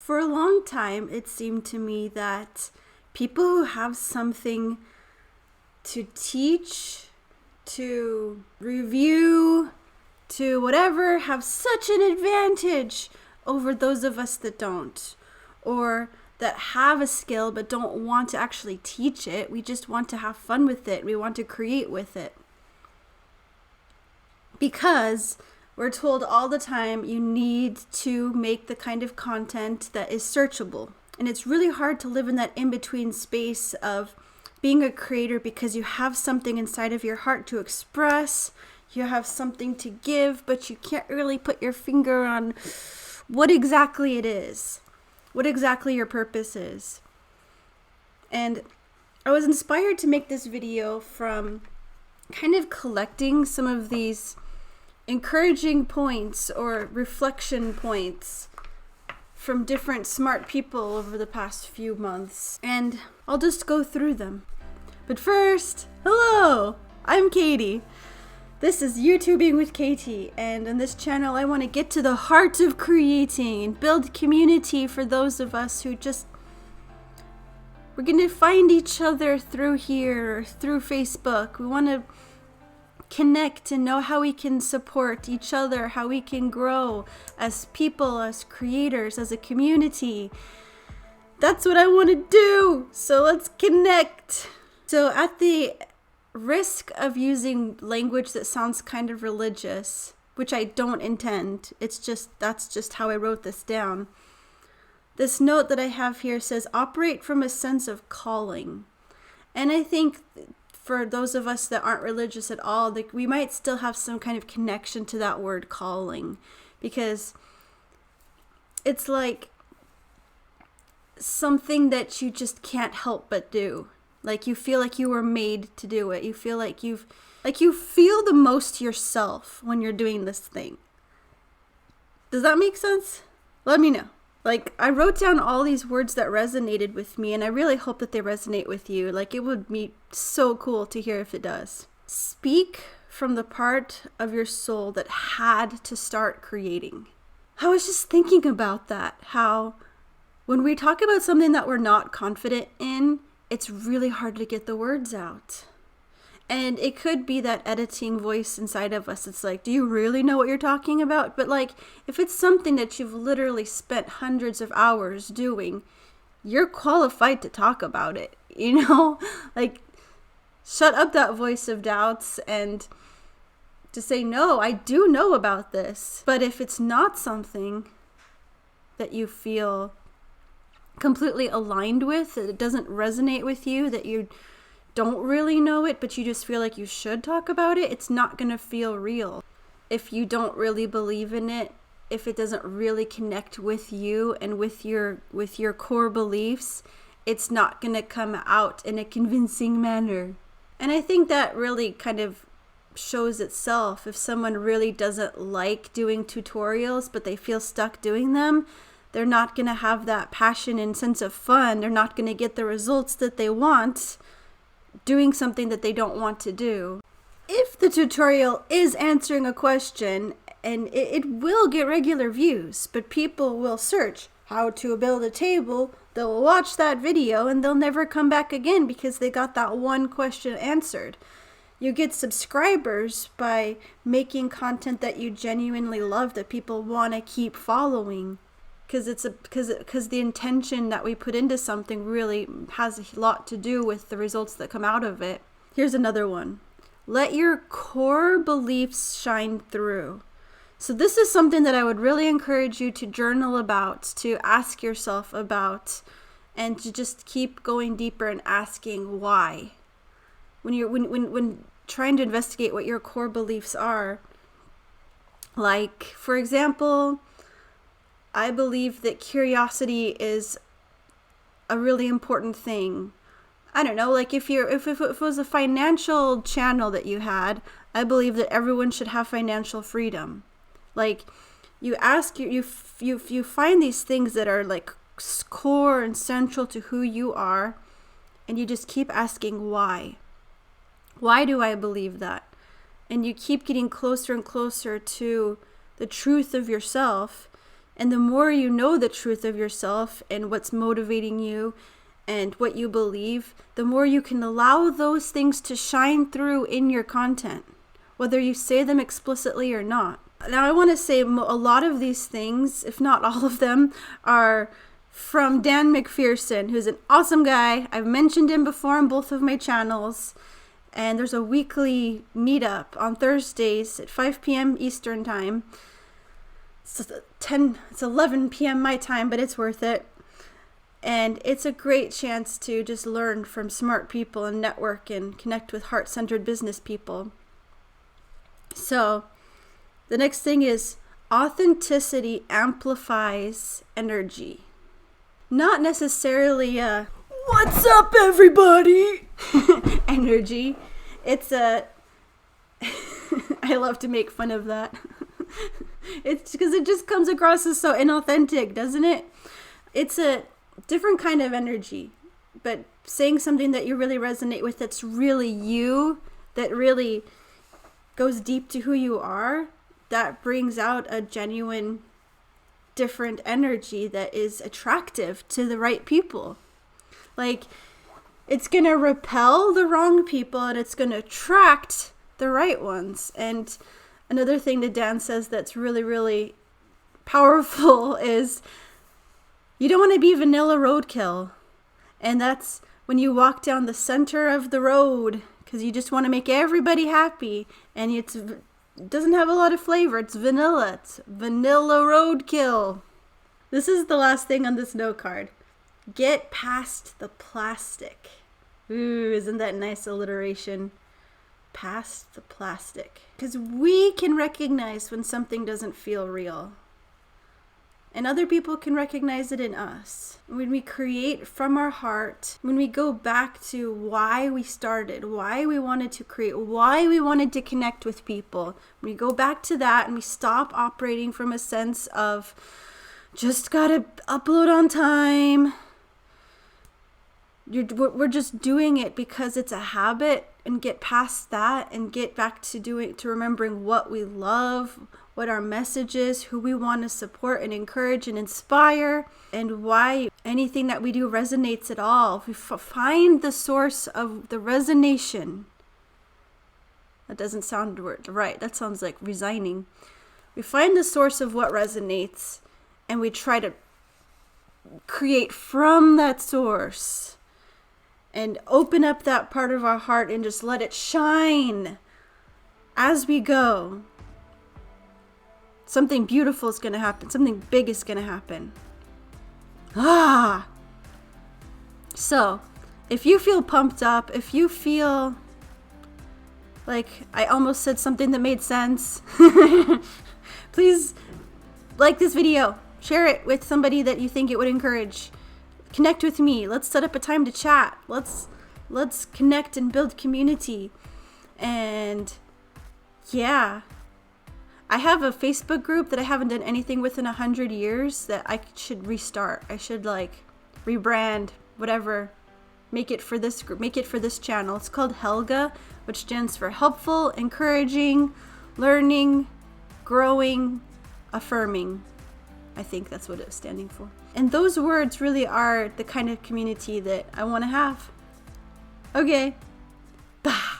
For a long time, it seemed to me that people who have something to teach, to review, to whatever, have such an advantage over those of us that don't, or that have a skill but don't want to actually teach it. We just want to have fun with it. We want to create with it. Because we're told all the time you need to make the kind of content that is searchable. And it's really hard to live in that in-between space of being a creator because you have something inside of your heart to express, you have something to give, but you can't really put your finger on what exactly it is, what exactly your purpose is. And I was inspired to make this video from kind of collecting some of these encouraging points or reflection points from different smart people over the past few months. And I'll just go through them. But first, hello, I'm Katie. This is YouTubing with Katie, and on this channel I want to get to the heart of creating and build community for those of us who we're going to find each other through here, or through Facebook. We want to connect and know how we can support each other, how we can grow as people, as creators, as a community. That's what I want to do. So let's connect. So at the risk of using language that sounds kind of religious, which I don't intend, that's just how I wrote this down. This note that I have here says, operate from a sense of calling. And I think for those of us that aren't religious at all, we might still have some kind of connection to that word calling, because it's like something that you just can't help but do. Like you feel like you were made to do it. You feel like you feel the most yourself when you're doing this thing. Does that make sense? Let me know. Like, I wrote down all these words that resonated with me, and I really hope that they resonate with you. Like, it would be so cool to hear if it does. Speak from the part of your soul that had to start creating. I was just thinking about that, how when we talk about something that we're not confident in, it's really hard to get the words out. And it could be that editing voice inside of us. It's like, do you really know what you're talking about? But like, if it's something that you've literally spent hundreds of hours doing, you're qualified to talk about it, you know? Like, shut up that voice of doubts and to say, no, I do know about this. But if it's not something that you feel completely aligned with, that it doesn't resonate with you, that you don't really know it, but you just feel like you should talk about it, it's not going to feel real. If you don't really believe in it, if it doesn't really connect with you and with your core beliefs, it's not going to come out in a convincing manner. And I think that really kind of shows itself. If someone really doesn't like doing tutorials, but they feel stuck doing them, they're not going to have that passion and sense of fun. They're not going to get the results that they want doing something that they don't want to do. If the tutorial is answering a question, and it will get regular views, but people will search how to build a table, they'll watch that video, and they'll never come back again because they got that one question answered. You get subscribers by making content that you genuinely love, that people want to keep following. Because the intention that we put into something really has a lot to do with the results that come out of it. Here's another one. Let your core beliefs shine through. So this is something that I would really encourage you to journal about, to ask yourself about, and to just keep going deeper and asking why. When trying to investigate what your core beliefs are, like, for example, I believe that curiosity is a really important thing. I don't know, like if it was a financial channel that you had, I believe that everyone should have financial freedom. Like, you find these things that are like core and central to who you are, and you just keep asking why. Why do I believe that? And you keep getting closer and closer to the truth of yourself. And the more you know the truth of yourself and what's motivating you and what you believe, the more you can allow those things to shine through in your content, whether you say them explicitly or not. Now, I want to say a lot of these things, if not all of them, are from Dan McPherson, who's an awesome guy. I've mentioned him before on both of my channels. And there's a weekly meetup on Thursdays at 5 p.m. Eastern time. It's 11 p.m. my time, but it's worth it. And it's a great chance to just learn from smart people and network and connect with heart-centered business people. So the next thing is authenticity amplifies energy. Not necessarily a "what's up, everybody" energy. It's a I love to make fun of that. It's because it just comes across as so inauthentic, doesn't it? It's a different kind of energy, but saying something that you really resonate with, that's really you, that really goes deep to who you are, that brings out a genuine, different energy that is attractive to the right people. Like, it's going to repel the wrong people and it's going to attract the right ones. And another thing that Dan says that's really, really powerful is you don't want to be vanilla roadkill. And that's when you walk down the center of the road because you just want to make everybody happy. And it doesn't have a lot of flavor. It's vanilla. It's vanilla roadkill. This is the last thing on this note card. Get past the plastic. Ooh, isn't that nice alliteration? Past the plastic. Because we can recognize when something doesn't feel real. And other people can recognize it in us. When we create from our heart, when we go back to why we started, why we wanted to create, why we wanted to connect with people, when we go back to that and we stop operating from a sense of just gotta upload on time. We're just doing it because it's a habit, and get past that and get back to remembering what we love, what our message is, who we want to support and encourage and inspire, and why anything that we do resonates at all. If we find the source of the resonation. That doesn't sound right. That sounds like resigning. We find the source of what resonates and we try to create from that source. And open up that part of our heart and just let it shine as we go. Something beautiful is going to happen. Something big is going to happen. So, if you feel pumped up, if you feel like I almost said something that made sense, please like this video. Share it with somebody that you think it would encourage. Connect with me. Let's set up a time to chat. Let's connect and build community. And yeah, I have a Facebook group that I haven't done anything with in 100 years that I should restart. I should rebrand, whatever. Make it for this group. Make it for this channel. It's called Helga, which stands for helpful, encouraging, learning, growing, affirming. I think that's what it's standing for. And those words really are the kind of community that I want to have. Okay. Bah.